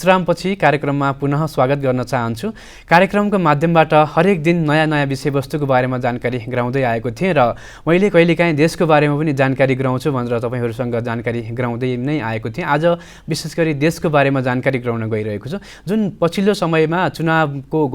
विश्रामपछि कार्यक्रममा पुनः स्वागत गर्न चाहन्छु। कार्यक्रमको माध्यमबाट हरेक दिन नयाँ विषयवस्तुको बारेमा जानकारी गराउँदै आएको थिएँ र मैले कहिलेकाहीँ देशको बारेमा पनि जानकारी गराउँछु भनेर तपाईहरुसँग जानकारी गराउँदै नै आएको थिएँ। आज विशेष गरी देशको बारेमा जानकारी गराउन गइरहेको छु। जुन पछिल्लो समयमा चुनावको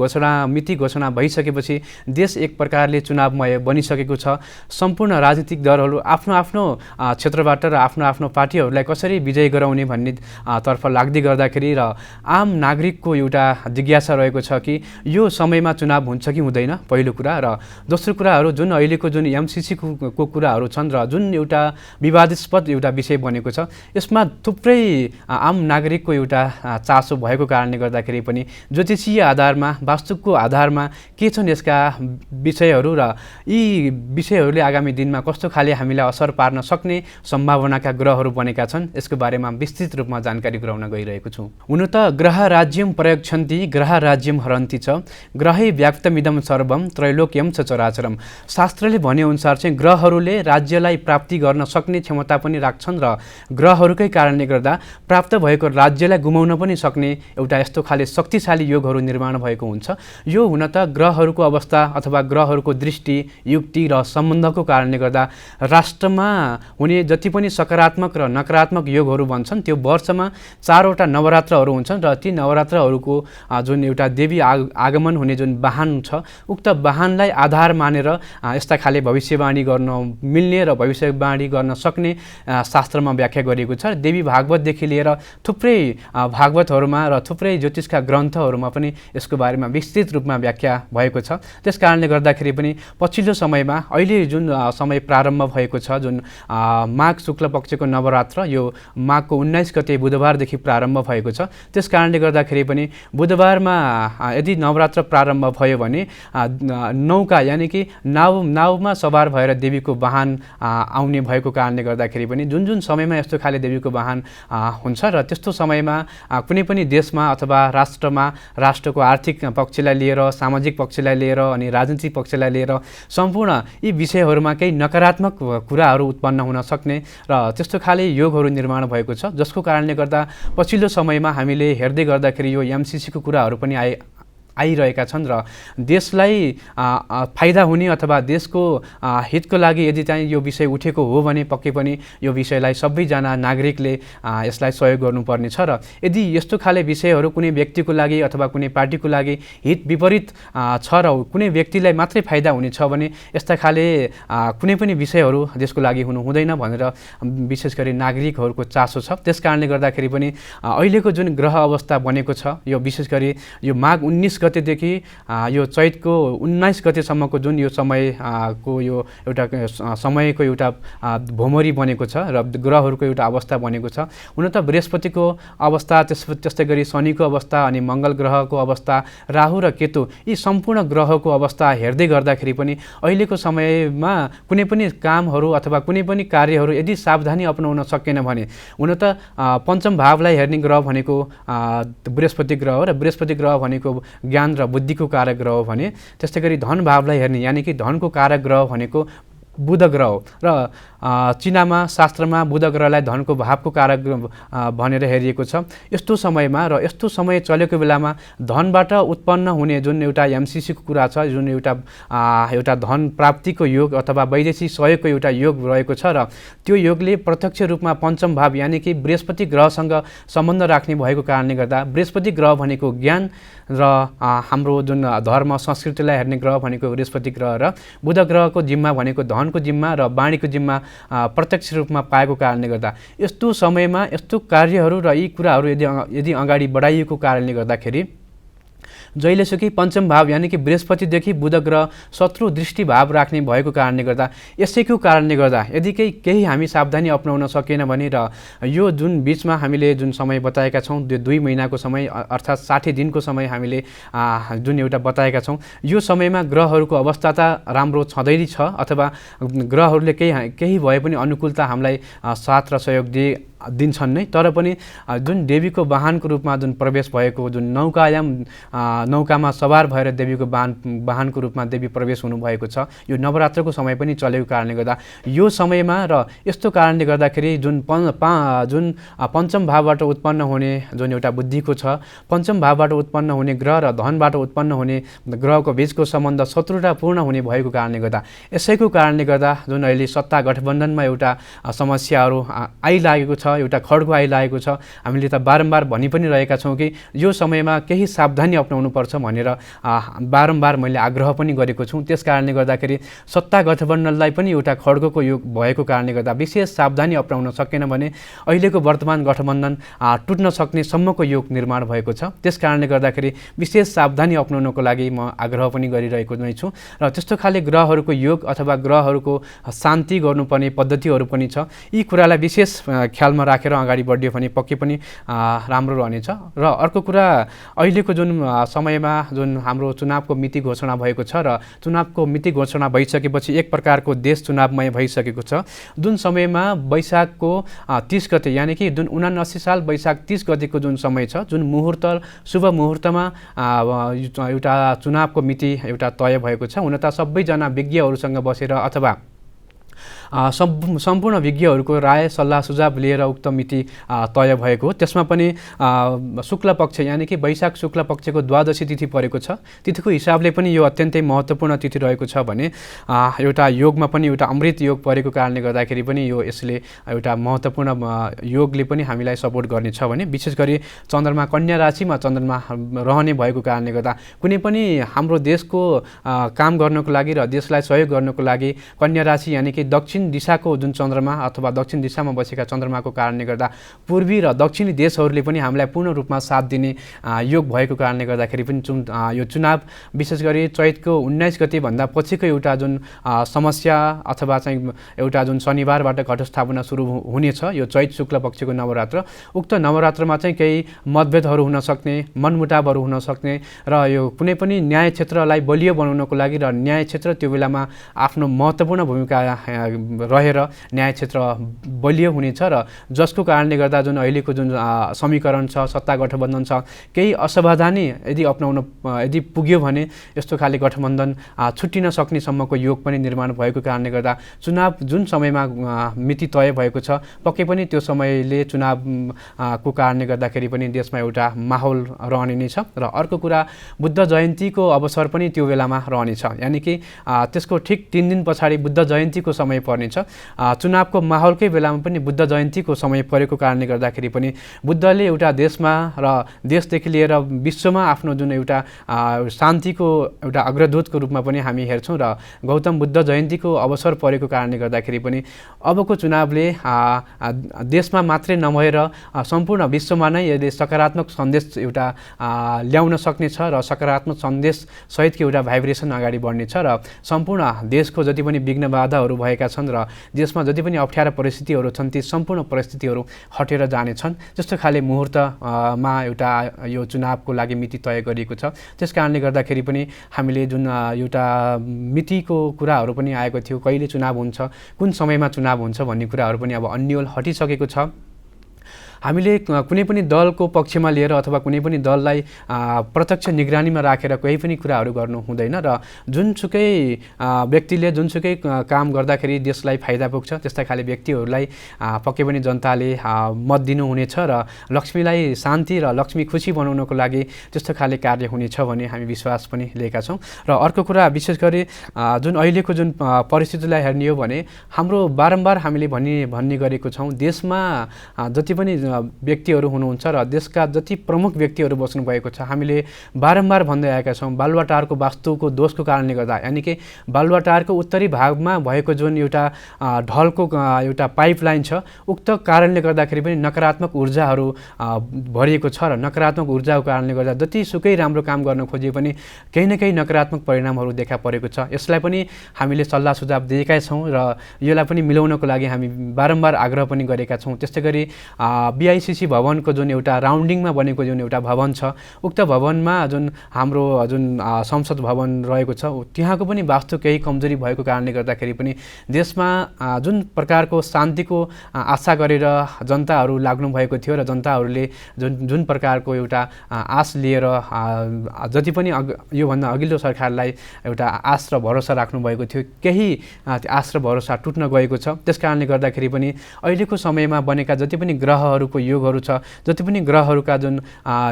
मिति घोषणा भइसकेपछि देश एक प्रकारले चुनावमय बनिसकेको छ। सम्पूर्ण राजनीतिक दलहरू आफ्नो आफ्नो क्षेत्रबाट र आफ्नो आफ्नो पार्टीहरूलाई कसरी विजय गराउने भन्ने तर्फ लाग्दै गर्दाखेरि र आम नागरिकको एउटा जिज्ञासा रहेको छ कि यो समयमा चुनाव हुन्छ कि हुँदैन, पहिलो कुरा। र दोस्रो कुराहरू जुन अहिलेको जुन एमसीसी को कुराहरू छन् र जुन एउटा विवादास्पद एउटा विषय बनेको छ, यसमा थुप्रै आम नागरिकको एउटा चासो भएको कारणले गर्दाखेरि पनि ज्योतिषीय आधारमा, वास्तुको आधारमा के छन् यसका विषयहरू र यी विषयहरूले आगामी दिनमा कस्तो खाले हामीलाई असर पार्न सक्ने सम्भावनाका ग्रहहरू बनेका छन्, यसको बारेमा विस्तृत रूपमा जानकारी गराउन गइरहेको छु। हुन त ग्रह राज्यम प्रयच्छन्ति ग्रह राज्यम हरन्ति च ग्रहै व्याप्तमिदं सर्वम त्रैलोक्यम च चराचरम। शास्त्रले भनेअनुसार चाहिँ ग्रहहरूले राज्यलाई प्राप्ति गर्न सक्ने क्षमता पनि राख्छन् र ग्रहहरूकै कारणले गर्दा प्राप्त भएको राज्यलाई गुमाउन पनि सक्ने एउटा यस्तो खाले शक्तिशाली योगहरू निर्माण भएको हुन्छ। यो हुन त ग्रहहरूको अवस्था अथवा ग्रहहरूको दृष्टि, युक्ति र सम्बन्धको कारणले गर्दा राष्ट्रमा हुने जति पनि सकारात्मक र नकारात्मक योगहरू बन्छन् त्यो वर्षमा 4 वटा नवरात्रहरू हुन्छन् र ती नवरात्रहरूको जुन एउटा देवी आगमन हुने जुन वाहन छ, उक्त वाहनलाई आधार मानेर यस्ता खाले भविष्यवाणी गर्न मिल्ने र भविष्यवाणी गर्न सक्ने शास्त्रमा व्याख्या गरिएको छ। देवी भागवतदेखि लिएर थुप्रै भागवतहरूमा र थुप्रै ज्योतिषका ग्रन्थहरूमा पनि यसको बारेमा विस्तृत रूपमा व्याख्या भएको छ। त्यस कारणले गर्दाखेरि पनि पछिल्लो समयमा अहिले जुन समय प्रारम्भ भएको छ, जुन माघ शुक्ल पक्षको नवरात्र, यो माघको 19 गते बुधबारदेखि प्रारम्भ भएको छ। त्यस कारणले गर्दाखेरि पनि बुधबारमा यदि नवरात्र प्रारम्भ भयो भने नौका यानि कि नाउमा सवार भएर देवीको वाहन आउने भएको कारणले गर्दाखेरि पनि जुन जुन समयमा यस्तो खाले देवीको वाहन हुन्छ र त्यस्तो समयमा कुनै पनि देशमा अथवा राष्ट्रमा राष्ट्रको आर्थिक पक्षलाई लिएर, सामाजिक पक्षलाई लिएर अनि राजनीतिक पक्षलाई लिएर सम्पूर्ण यी विषयहरूमा केही नकारात्मक कुराहरू उत्पन्न हुन सक्ने र त्यस्तो खाले योगहरू निर्माण भएको छ, जसको कारणले गर्दा पछिल्लो समयमा हामीले हेर्दै गर्दाखेरि यो एमसीसी को कुराहरू पनि आइरहेका छन् र देशलाई फाइदा हुने अथवा देशको हितको लागि यदि चाहिँ यो विषय उठेको हो भने पक्कै पनि यो विषयलाई सबैजना नागरिकले यसलाई सहयोग गर्नुपर्ने छ। र यदि यस्तो खाले विषयहरू कुनै व्यक्तिको लागि अथवा कुनै पार्टीको लागि हित विपरीत छ र कुनै व्यक्तिलाई मात्रै फाइदा हुने छ भने यस्ता खाले कुनै पनि विषयहरू देशको लागि हुनु हुँदैन भनेर विशेष गरी नागरिकहरूको चासो छ। त्यस कारणले गर्दाखेरि पनि अहिलेको जुन ग्रह अवस्था बनेको छ, यो विशेष गरी यो माघ 19 गतेदेखि यो चैतको 19 गतेसम्मको जुन यो समयको यो एउटा समयको एउटा भोमरी बनेको छ र ग्रहहरूको एउटा अवस्था बनेको छ। हुन त बृहस्पतिको अवस्था, त्यस्तै गरी शनिको अवस्था अनि मङ्गल ग्रहको अवस्था, राहु र केतु, यी सम्पूर्ण ग्रहको अवस्था हेर्दै गर्दाखेरि पनि अहिलेको समयमा कुनै पनि कामहरू अथवा कुनै पनि कार्यहरू यदि सावधानी अपनाउन सकेन भने, हुन त पञ्चम भावलाई हेर्ने ग्रह भनेको बृहस्पति ग्रह हो र बृहस्पति ग्रह भनेको ज्ञान र बुद्धिको कारक ग्रह हो भने त्यस्तै गरी धन भावलाई हेर्ने यानि कि धनको कारक ग्रह भनेको बुध ग्रह हो र चीनमा शास्त्रमा बुध ग्रहलाई धनको भावको कारक भनेर हेरिएको छ। यस्तो समयमा र यस्तो समय चलेको बेलामा धनबाट उत्पन्न हुने जुन एउटा एमसीसी को कुरा छ, जुन एउटा धन प्राप्तिको योग अथवा वैदेशिक सहयोगको एउटा योग रहेको छ र त्यो योगले प्रत्यक्ष रूपमा पञ्चम भाव यानि कि बृहस्पति ग्रहसँग सम्बन्ध राख्ने भएको कारणले गर्दा बृहस्पति ग्रह भनेको ज्ञान र हाम्रो जुन धर्म संस्कृतिलाई हेर्ने ग्रह भनेको बृहस्पति ग्रह र बुध ग्रहको जिम्मा भनेको धनको जिम्मा र वाणीको जिम्मा प्रत्यक्ष रूपमा पाएको कारणले गर्दा यस्तो समयमा यस्तो कार्यहरू र यी कुराहरू यदि अगाडि बढाइएको कारणले गर्दाखेरि जहिलेसुकै पञ्चम भाव यानि कि बृहस्पतिदेखि बुध ग्रह शत्रु दृष्टि भाव राख्ने भएको कारणले गर्दा यसैको कारणले गर्दा यदि केही हामी सावधानी अपनाउन सकेन भने र यो जुन बीचमा हामीले जुन समय बताएका छौँ, 2 महिनाको समय अर्थात् 60 दिनको समय हामीले जुन एउटा बताएका छौँ, यो समयमा ग्रहहरूको अवस्था त राम्रो छँदै छ अथवा ग्रहहरूले केही भए पनि अनुकूलता हामीलाई साथ र सहयोग दिन्छन् नै, तर पनि जुन देवीको वाहनको रूपमा जुन प्रवेश भएको जुन नौकामा सवार भएर देवीको वाहनको रूपमा देवी प्रवेश हुनुभएको छ, यो नवरात्रको समय पनि चलेको कारणले गर्दा यो समयमा र यस्तो कारणले गर्दाखेरि जुन पञ्चम भावबाट उत्पन्न हुने जुन एउटा बुद्धिको छ, पञ्चम भावबाट उत्पन्न हुने ग्रह र धनबाट उत्पन्न हुने ग्रहको बीचको सम्बन्ध शत्रुतापूर्ण हुने भएको कारणले गर्दा, यसैको कारणले गर्दा जुन अहिले सत्ता गठबन्धनमा एउटा समस्याहरू आइलागेको छ, एउटा खड्को आइलागेको छ, हामीले त बारम्बार भनि पनि रहेका छौँ कि यो समयमा केही सावधानी अपनाउनुपर्छ भनेर बारम्बार मैले आग्रह पनि गरेको छु। त्यस कारणले गर्दाखेरि सत्ता गठबन्धनलाई पनि एउटा खड्गोको योग भएको कारणले गर्दा विशेष सावधानी अपनाउन सकेन भने अहिलेको वर्तमान गठबन्धन टुट्न सक्ने सम्मको योग निर्माण भएको छ। त्यस कारणले गर्दाखेरि विशेष सावधानी अपनाउनको लागि म आग्रह पनि गरिरहेको नै छु र त्यस्तो खाले ग्रहहरूको योग अथवा ग्रहहरूको शान्ति गर्नुपर्ने पद्धतिहरू पनि छ। यी कुरालाई विशेष ख्यालमा राखेर अगाडि बढ्यो भने पक्कै पनि राम्रो रहनेछ। र अर्को कुरा, अहिलेको जुन समयमा जुन हाम्रो चुनावको मिति घोषणा भएको छ र चुनावको मिति घोषणा भइसकेपछि एक प्रकारको देश चुनावमय भइसकेको छ। जुन समयमा वैशाखको 30 गते यानि कि जुन 79 साल वैशाख 30 गतेको जुन समय छ, जुन मुहुर्त शुभ मुहुर्तमा एउटा चुनावको मिति एउटा तय भएको छ। हुन त सबैजना विज्ञहरूसँग बसेर अथवा सम्पूर्ण विज्ञहरूको राय सल्लाह सुझाव लिएर उक्त मिति तय भएको हो। त्यसमा पनि शुक्ल पक्ष यानि कि वैशाख शुक्ल पक्षको द्वादशी तिथि परेको छ। तिथिको हिसाबले पनि यो अत्यन्तै महत्त्वपूर्ण तिथि रहेको छ भने एउटा योगमा पनि एउटा अमृत योग परेको कारणले गर्दाखेरि पनि यसले एउटा महत्त्वपूर्ण योगले पनि हामीलाई सपोर्ट गर्नेछ भने विशेष गरी चन्द्रमा कन्या राशिमा चन्द्रमा रहने भएको कारणले गर्दा कुनै पनि हाम्रो देशको काम गर्नको लागि र देशलाई सहयोग गर्नको लागि कन्या राशि यानि कि दक्षिण दिशाको जुन चन्द्रमा अथवा दक्षिण दिशामा बसेका चन्द्रमाको कारणले गर्दा पूर्वी र दक्षिणी देशहरूले पनि हामीलाई पूर्ण रूपमा साथ दिने योग भएको कारणले गर्दाखेरि पनि यो चुनाव विशेष गरी चैतको 19 गते भन्दा पछिको एउटा जुन समस्या अथवा चाहिँ एउटा जुन शनिबारबाट घटस्थापना सुरु हुनेछ, यो चैत शुक्ल पक्षको नवरात्र, उक्त नवरात्रमा चाहिँ केही मतभेदहरू हुन सक्ने, मनमुटावहरू हुन सक्ने र यो कुनै पनि न्याय क्षेत्रलाई बलियो बनाउनको लागि र न्याय क्षेत्र त्यो बेलामा आफ्नो महत्त्वपूर्ण भूमिका रहेर न्याय क्षेत्र बलियो हुनेछ र जसको कारणले गर्दा जुन अहिलेको जुन समीकरण छ, सत्ता गठबन्धन छ, केही असावधानी यदि पुग्यो भने यस्तो खाले गठबन्धन छुट्टिन सक्ने सम्मको योग पनि निर्माण भएको कारणले गर्दा चुनाव जुन समयमा मिति तय भएको छ पक्कै पनि त्यो समयले चुनावको कारणले गर्दाखेरि पनि देशमा एउटा माहौल रहने नै छ। र अर्को कुरा, बुद्ध जयन्तीको अवसर पनि त्यो बेलामा रहनेछ, यानि कि त्यसको ठिक 3 दिन पछाडि बुद्ध जयन्तीको समय पर्नेछ। चुनावको माहौलकै बेलामा पनि बुद्ध जयन्तीको समय परेको कारणले गर्दाखेरि पनि बुद्धले एउटा देशमा र देशदेखि लिएर विश्वमा आफ्नो जुन एउटा शान्तिको एउटा अग्रदूतको रूपमा पनि हामी हेर्छौँ र गौतम बुद्ध जयन्तीको अवसर परेको कारणले गर्दाखेरि पनि अबको चुनावले देशमा मात्रै नभएर सम्पूर्ण विश्वमा नै यसले सकारात्मक सन्देश एउटा ल्याउन सक्नेछ र सकारात्मक सन्देश सहितको एउटा भाइब्रेसन अगाडि बढ्नेछ र सम्पूर्ण देशको जति पनि विघ्न बाधाहरू भएका छन् र देशमा जति पनि अप्ठ्यारा परिस्थितिहरू छन् ती सम्पूर्ण परिस्थितिहरू हटेर जानेछन्। जस्तो खाले मुहुर्तमा एउटा यो चुनावको लागि मिति तय गरिएको छ। त्यस कारणले गर्दाखेरि पनि हामीले जुन एउटा मितिको कुराहरू पनि आएको थियो, कहिले चुनाव हुन्छ, कुन समयमा चुनाव हुन्छ भन्ने कुराहरू पनि अब अन्यल हटिसकेको छ। हामीले कुनै पनि दलको पक्षमा लिएर अथवा कुनै पनि दललाई प्रत्यक्ष निगरानीमा राखेर केही पनि कुराहरू गर्नु हुँदैन र जुनसुकै व्यक्तिले जुनसुकै काम गर्दाखेरि देशलाई फाइदा पुग्छ त्यस्ता खाले व्यक्तिहरूलाई पक्कै पनि जनताले मत दिनुहुनेछ र लक्ष्मीलाई शान्ति र लक्ष्मी खुसी बनाउनको लागि त्यस्तो खाले कार्य हुनेछ भन्ने हामी विश्वास पनि लिएका छौँ। र अर्को कुरा, विशेष गरी जुन अहिलेको जुन परिस्थितिलाई हेर्ने हो भने हाम्रो बारम्बार हामीले भन्ने गरेको छौँ, देशमा जति पनि व्यक्तिहरू हुनुहुन्छ र देशका जति प्रमुख व्यक्तिहरू बस्नुभएको छ हामीले बारम्बार भन्दै आएका छौँ, बालुवाटारको वास्तुको दोषको कारणले गर्दा यानि कि बालुवाटारको उत्तरी भागमा भएको जुन एउटा ढलको एउटा पाइपलाइन छ उक्त कारणले गर्दाखेरि पनि नकारात्मक ऊर्जाहरू भरिएको छ र नकारात्मक ऊर्जाको कारणले गर्दा जतिसुकै राम्रो काम गर्न खोजे पनि केही न केही नकारात्मक परिणामहरू देखा परेको छ। यसलाई पनि हामीले सल्लाह सुझाव दिएका छौँ र यसलाई पनि मिलाउनको लागि हामी बारम्बार आग्रह पनि गरेका छौँ। त्यस्तै गरी BICC भवनको जुन एउटा राउन्डिङमा बनेको जुन एउटा भवन छ, उक्त भवनमा जुन हाम्रो संसद भवन रहेको छ त्यहाँको पनि वास्तु केही कमजोरी भएको कारणले गर्दाखेरि पनि देशमा जुन प्रकारको शान्तिको आशा गरेर जनताहरू लाग्नु भएको थियो र जनताहरूले जुन प्रकारको एउटा आश लिएर जति पनि योभन्दा अघिल्लो सरकारलाई एउटा आश र भरोसा राख्नु भएको थियो, केही आश र भरोसा टुट्न गएको छ। त्यसकारणले गर्दाखेरि पनि अहिलेको समयमा बनेका जति पनि ग्रहहरूको योगहरू छ, जति पनि ग्रहहरूका जुन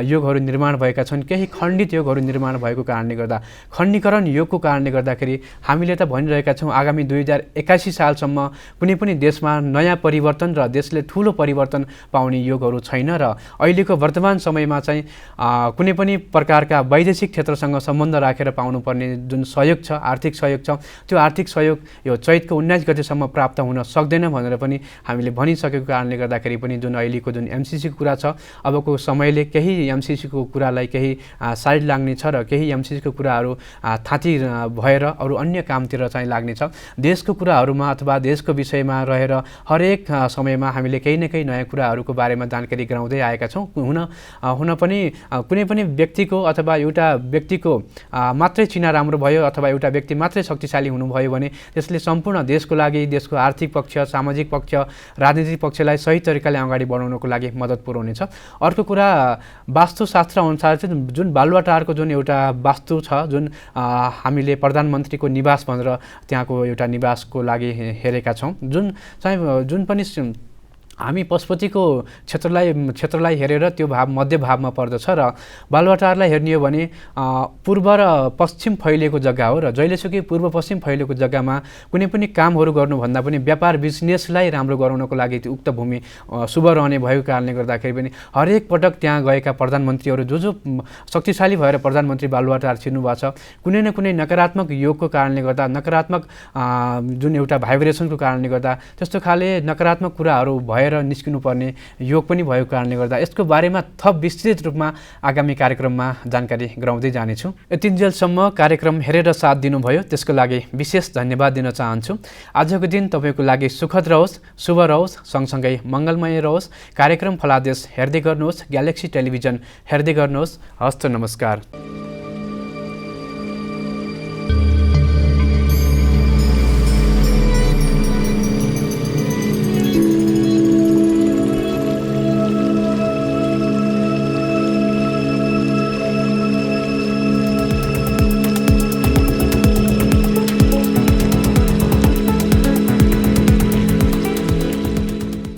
योगहरू निर्माण भएका छन्, केही खण्डित योगहरू निर्माण भएको कारणले गर्दा, खण्डीकरण योगको कारणले गर्दाखेरि हामीले त भनिरहेका छौँ आगामी 2081 सालसम्म कुनै पनि देशमा नयाँ परिवर्तन र देशले ठुलो परिवर्तन पाउने योगहरू छैन र अहिलेको वर्तमान समयमा चाहिँ कुनै पनि प्रकारका वैदेशिक क्षेत्रसँग सम्बन्ध राखेर पाउनुपर्ने जुन सहयोग छ, आर्थिक सहयोग छ, त्यो आर्थिक सहयोग यो चैतको 19 गतेसम्म प्राप्त हुन सक्दैन भनेर पनि हामीले भनिसकेको कारणले गर्दाखेरि पनि जुन अहिलेको जुन MCC को कुरा छ, अबको समयले केही MCC को कुरालाई केही साइड लाग्ने छ र केही MCC को कुराहरू थाँती भएर अरू अन्य कामतिर चाहिँ लाग्ने छ। देशको कुराहरूमा अथवा देशको विषयमा रहेर हरेक समयमा हामीले केही न केही नयाँ कुराहरूको बारेमा जानकारी गराउँदै आएका छौँ। हुन पनि कुनै पनि व्यक्तिको अथवा एउटा व्यक्तिको मात्रै चिना राम्रो भयो अथवा एउटा व्यक्ति मात्रै शक्तिशाली हुनुभयो भने त्यसले सम्पूर्ण देशको लागि, देशको आर्थिक पक्ष, सामाजिक पक्ष, राजनीतिक पक्षलाई सही तरिकाले अगाडि बढाउनको लागि मद्दत पुर्याउनेछ। अर्को कुरा वास्तुशास्त्र अनुसार चाहिँ जुन बालुवाटारको जुन एउटा वास्तु छ, जुन हामीले प्रधानमन्त्रीको निवास भनेर त्यहाँको एउटा निवासको लागि हेरेका छौँ, जुन पनि हामी पशुपतिको क्षेत्रलाई हेरेर त्यो भाव मध्य भावमा पर्दछ र बालुवाटारलाई हेर्ने हो भने पूर्व र पश्चिम फैलिएको जग्गा हो र जहिलेसुकै पूर्व पश्चिम फैलिएको जग्गामा कुनै पनि कामहरू गर्नुभन्दा पनि व्यापार बिजनेसलाई राम्रो गराउनको लागि उक्त भूमि शुभ रहने भएको कारणले गर्दाखेरि पनि हरेक पटक त्यहाँ गएका प्रधानमन्त्रीहरू जो शक्तिशाली भएर प्रधानमन्त्री बालुवाटार छिर्नु भएको छ, कुनै न कुनै नकारात्मक योगको कारणले गर्दा, नकारात्मक जुन एउटा भाइब्रेसनको कारणले गर्दा त्यस्तो खाले नकारात्मक कुराहरू भएर निस्किनुपर्ने योग पनि भएको कारणले गर्दा यसको बारेमा थप विस्तृत रूपमा आगामी कार्यक्रममा जानकारी गराउँदै जानेछु। यतिन्जेलसम्म कार्यक्रम हेरेर साथ दिनुभयो त्यसको लागि विशेष धन्यवाद दिन चाहन्छु। आजको दिन तपाईँको लागि सुखद रहोस्, शुभ रहोस्, सँगसँगै मङ्गलमय रहोस्। कार्यक्रम फलादेश हेर्दै गर्नुहोस्, ग्यालेक्सी टेलिभिजन हेर्दै गर्नुहोस्। हस्त नमस्कार।